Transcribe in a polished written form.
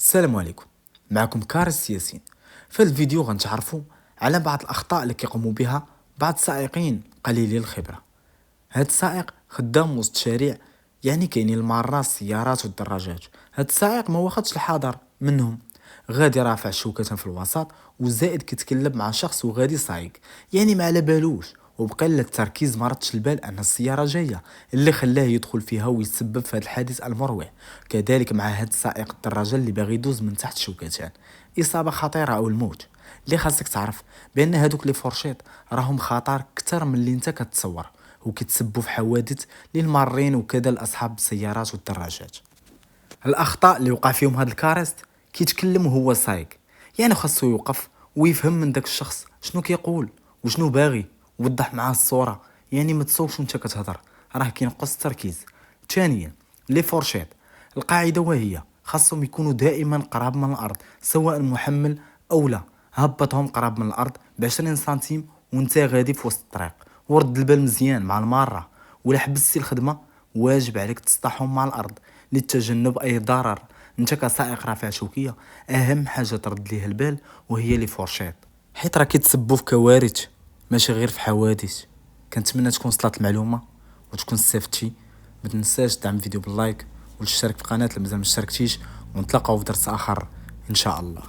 السلام عليكم. معكم كارس ياسين. في هذا الفيديو غنتعرفوا على بعض الاخطاء اللي كيقوموا بها بعض السائقين قليلي الخبره. هاد السائق خدام وسط شارع، يعني كاينين المارات السيارات والدراجات. هاد السائق ما واخدش الحذر منهم، غادي رافع شوكة في الوسط وزائد كيتكلم مع شخص وغادي سايق، يعني ما على بالوش وبقلة التركيز ما ردش البال ان السياره جايه، اللي خلاه يدخل فيها ويسبب في هذا الحادث المروع. كذلك مع هاد السائق الدراجه اللي باغي يدوز من تحت شوكتان، اصابه خطيره او الموت. اللي خاصك تعرف بان هادوك لي فورشيط راهم خطر اكثر من اللي انت كتصور، وكيتسببوا في حوادث للمارين وكذا لاصحاب السيارات والدراجات. الاخطاء اللي وقع فيهم هاد الكارست: كيتكلم وهو سايق، يعني خاصو يوقف ويفهم من داك الشخص شنو كيقول وشنو باغي، ووضح معاه الصوره، يعني ما تصوبش وانت كتهضر، راه كينقص التركيز. ثانيا، لي فورشيت، القاعده وهي خاصهم يكونوا دائما قراب من الارض، سواء محمل او لا. هبطهم قراب من الارض ب 20 سنتيم وانت غادي في وسط الطريق، ورد البال مزيان مع الماره. ولا حبستي الخدمه، واجب عليك تسطحهم مع الارض لتجنب اي ضرر. انت كسائق رافع شوكيه، اهم حاجه ترد ليه البال وهي لي فورشيت، حيت راه كيتسببوا في كوارث ماشي غير في حوادث. كنتمنى تكون وصلت المعلومه وتكون استفدتي. ما تنساش دعم الفيديو باللايك وتشترك في القناه اللي مازال ما اشتركتيش، ونتلاقاو في درس اخر ان شاء الله.